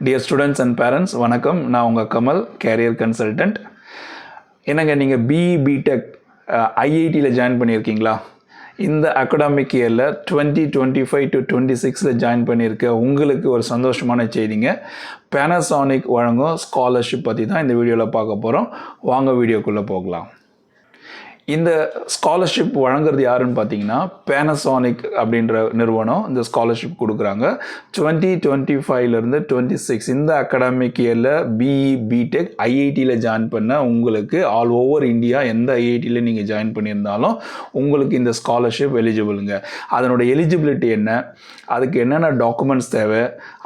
Dear students and parents, வணக்கம். நான் உங்கள் கமல், கேரியர் கன்சல்டன்ட். என்னங்க நீங்கள் பிஇ பிடெக் ஐஐடியில் ஜாயின் பண்ணியிருக்கீங்களா? இந்த அகாடமிக் இயரில் 2025 to 26 ஜாயின் பண்ணியிருக்க உங்களுக்கு ஒரு சந்தோஷமான செய்திங்க. பேனாசோனிக் வழங்கும் ஸ்காலர்ஷிப் பற்றி தான் இந்த வீடியோவில் பார்க்க போகிறோம். வாங்க வீடியோக்குள்ளே போகலாம். இந்த ஸ்காலர்ஷிப் வழங்குறது யாருன்னு பார்த்தீங்கன்னா பேனாசோனிக் அப்படின்ற நிறுவனம் இந்த ஸ்காலர்ஷிப் கொடுக்குறாங்க. 2025லேருந்து 26 இந்த அகாடமிக் இயரில் பிஇ பிடெக் ஐஐடியில் ஜாயின் பண்ண உங்களுக்கு ஆல் ஓவர் இந்தியா எந்த ஐஐடியில் நீங்கள் ஜாயின் பண்ணியிருந்தாலும் உங்களுக்கு இந்த ஸ்காலர்ஷிப் எலிஜிபிளுங்க. அதனோட எலிஜிபிலிட்டி என்ன, அதுக்கு என்னென்ன டாக்குமெண்ட்ஸ் தேவை,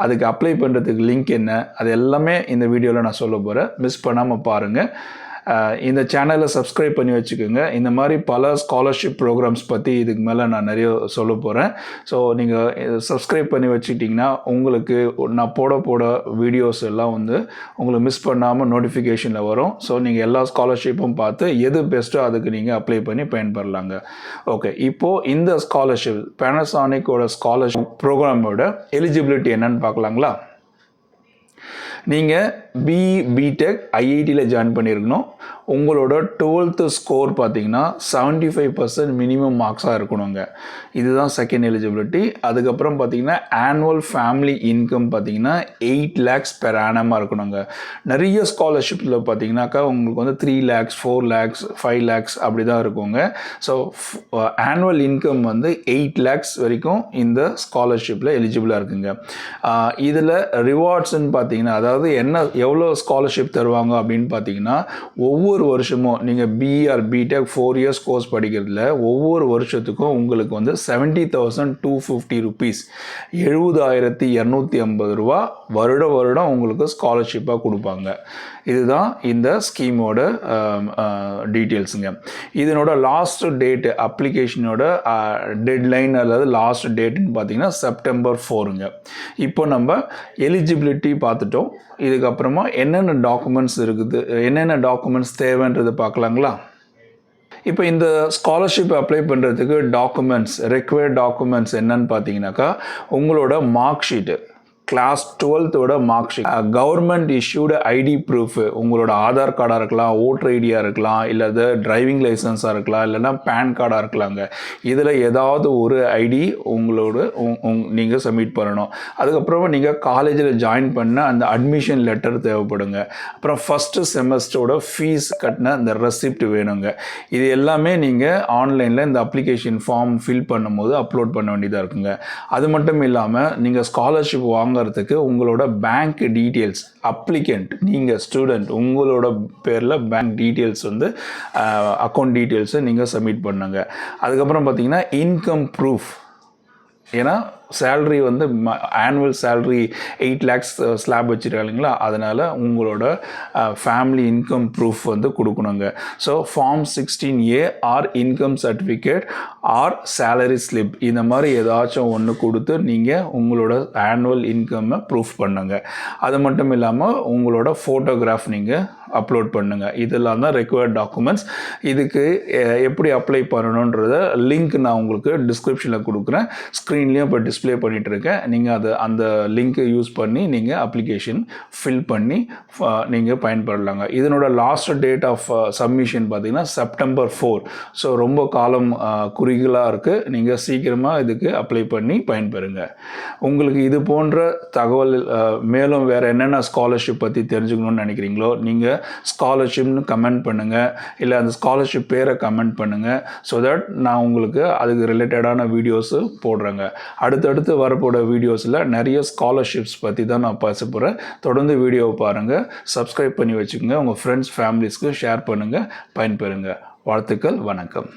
அதுக்கு அப்ளை பண்ணுறதுக்கு லிங்க் என்ன, அது எல்லாமே இந்த வீடியோவில் நான் சொல்ல போகிறேன். மிஸ் பண்ணாமல் பாருங்கள். இந்த சேனலை சப்ஸ்கிரைப் பண்ணி வச்சுக்கோங்க. இந்த மாதிரி பல ஸ்காலர்ஷிப் ப்ரோக்ராம்ஸ் பற்றி இதுக்கு மேலே நான் நிறைய சொல்ல போகிறேன். ஸோ நீங்கள் சப்ஸ்கிரைப் பண்ணி வச்சுக்கிட்டிங்கன்னா உங்களுக்கு நான் போட வீடியோஸ் எல்லாம் உங்களுக்கு மிஸ் பண்ணாமல் நோட்டிஃபிகேஷனில் வரும். ஸோ நீங்கள் எல்லா ஸ்காலர்ஷிப்பும் பார்த்து எது பெஸ்ட்டோ அதுக்கு நீங்கள் அப்ளை பண்ணி பயன்பெறலாங்க. ஓகே, இப்போது இந்த ஸ்காலர்ஷிப் பேனாசோனிக்கோட ஸ்காலர்ஷிப் ப்ரோக்ராமோட எலிஜிபிலிட்டி என்னன்னு பார்க்கலாங்களா? நீங்கள் பிஇ பிடெக் ஐஐடியில் ஜாயின் பண்ணியிருக்கணும். உங்களோட 12th ஸ்கோர் பார்த்தீங்கன்னா 75% மினிமம் மார்க்ஸாக இருக்கணுங்க. இதுதான் செகண்ட் எலிஜிபிலிட்டி. அதுக்கப்புறம் பார்த்தீங்கன்னா ஆனுவல் ஃபேமிலி இன்கம் பார்த்தீங்கன்னா 8 lakhs per annum இருக்கணுங்க. நிறைய ஸ்காலர்ஷிப்பில் பார்த்தீங்கன்னாக்கா உங்களுக்கு 3 lakhs 4 lakhs 5 lakhs அப்படி தான் இருக்குங்க. ஸோ ஆனுவல் இன்கம் 8 lakhs வரைக்கும் இந்த ஸ்காலர்ஷிப்பில் எலிஜிபிளாக இருக்குங்க. இதில் ரிவார்ட்ஸ்ன்னு பார்த்தீங்கன்னா அதாவது எவ்வளோ ஸ்காலர்ஷிப் தருவாங்க அப்படின்னு பார்த்தீங்கன்னா ஒவ்வொரு வருஷமும் நீங்கள் BE or BTech 4 years course படிக்கிறதுல ஒவ்வொரு வருஷத்துக்கும் உங்களுக்கு 70,250 rupees 70,250 ரூபா வருடம் உங்களுக்கு ஸ்காலர்ஷிப்பாக கொடுப்பாங்க. இதுதான் இந்த ஸ்கீமோட டீட்டெயில்ஸுங்க. இதனோட லாஸ்ட் டேட்டு அப்ளிகேஷனோட டெட்லைன் அல்லது லாஸ்ட் டேட்டுன்னு பார்த்தீங்கன்னா September 4ங்க. இப்போ நம்ம எலிஜிபிலிட்டி பார்த்துட்டோம். இதுக்கப்புறமா என்னென்ன டாக்குமெண்ட்ஸ் இருக்குது, என்னென்ன டாக்குமெண்ட்ஸ் தேவைன்றது பார்க்கலாங்களா? இப்போ இந்த ஸ்காலர்ஷிப் அப்ளை பண்ணுறதுக்கு ரெக்வயர்ட் டாக்குமெண்ட்ஸ் என்னன்னு பார்த்தீங்கன்னாக்கா உங்களோட mark sheet, class 12th mark sheet, government issued ID proof, உங்களோட ஆதார் கார்டாக இருக்கலாம், ஓட்டர் ஐடியாக இருக்கலாம், இல்லை டிரைவிங் லைசன்ஸாக இருக்கலாம், இல்லைன்னா பேன் கார்டாக இருக்கலாங்க. இதில் ஏதாவது ஒரு ஐடி நீங்கள் சப்மிட் பண்ணணும். அதுக்கப்புறமா நீங்கள் காலேஜில் ஜாயின் பண்ண அந்த அட்மிஷன் லெட்டர் தேவைப்படுங்க. அப்புறம் ஃபஸ்ட்டு செமஸ்டரோட ஃபீஸ் கட்டின அந்த ரெசிப்ட் வேணுங்க. இது எல்லாமே நீங்கள் ஆன்லைனில் இந்த அப்ளிகேஷன் ஃபார்ம் ஃபில் பண்ணும்போது அப்லோட் பண்ண வேண்டியதாக இருக்குங்க. அது மட்டும் இல்லாமல் நீங்கள் ஸ்காலர்ஷிப் வாங்கிறதுக்கு உங்களோட பேங்க் டீட்டெயில்ஸ், அப்ளிகண்ட் நீங்கள் ஸ்டூடெண்ட் உங்களோட பேரில் பேங்க் டீட்டெயில்ஸ் அக்கௌண்ட் டீட்டெயில்ஸை நீங்கள் சப்மிட் பண்ணுங்க. அதுக்கப்புறம் பார்த்தீங்கன்னா இன்கம் ப்ரூஃப், ஏன்னா salary annual salary 8 lakhs slab வச்சுருக்காங்க இல்லைங்களா, அதனால் உங்களோட ஃபேமிலி இன்கம் ப்ரூஃப் கொடுக்கணுங்க. So form 16A or income certificate or salary slip இந்த மாதிரி ஏதாச்சும் ஒன்று கொடுத்து நீங்கள் உங்களோட ஆனுவல் இன்கம்மை ப்ரூஃப் பண்ணுங்க. அது மட்டும் இல்லாமல் உங்களோட ஃபோட்டோகிராஃப் நீங்கள் அப்லோட் பண்ணுங்கள். இதெல்லாம் தான் ரெக்வயர்ட் டாக்குமெண்ட்ஸ். இதுக்கு எப்படி அப்ளை பண்ணணுன்றத லிங்க் நான் உங்களுக்கு டிஸ்கிரிப்ஷனில் கொடுக்குறேன். ஸ்க்ரீன்லேயும் இப்போ டிஸ்பிளே பண்ணிகிட்டு இருக்கேன். நீங்கள் அந்த லிங்க்கை யூஸ் பண்ணி நீங்கள் அப்ளிகேஷன் ஃபில் பண்ணி நீங்கள் பயன்படலாங்க. இதனோட லாஸ்ட் டேட் ஆஃப் சப்மிஷன் பார்த்தீங்கன்னா September 4. ஸோ ரொம்ப காலம் குறிகளாக இருக்குது. நீங்கள் சீக்கிரமாக இதுக்கு அப்ளை பண்ணி பயன்பெறுங்க. உங்களுக்கு இது போன்ற தகவல் மேலும் வேறு என்னென்ன ஸ்காலர்ஷிப் பற்றி தெரிஞ்சுக்கணும்னு நினைக்கிறீங்களோ நீங்கள் ஸ்காலர்ஷிப்னு கமெண்ட் பண்ணுங்கள், இல்லை அந்த ஸ்காலர்ஷிப் பேரை கமெண்ட் பண்ணுங்கள். ஸோ தட் நான் உங்களுக்கு அதுக்கு ரிலேட்டடான வீடியோஸு போடுறேங்க. அடுத்தடுத்து வரப்போட வீடியோஸில் நிறைய ஸ்காலர்ஷிப்ஸ் பற்றி தான் நான் பேச போகிறேன். தொடர்ந்து வீடியோவை பாருங்கள், சப்ஸ்கிரைப் பண்ணி வச்சுக்கோங்க, உங்கள் ஃப்ரெண்ட்ஸ் ஃபேமிலிஸ்க்கு ஷேர் பண்ணுங்கள், பயன்பெறுங்க. வாழ்த்துக்கள், வணக்கம்.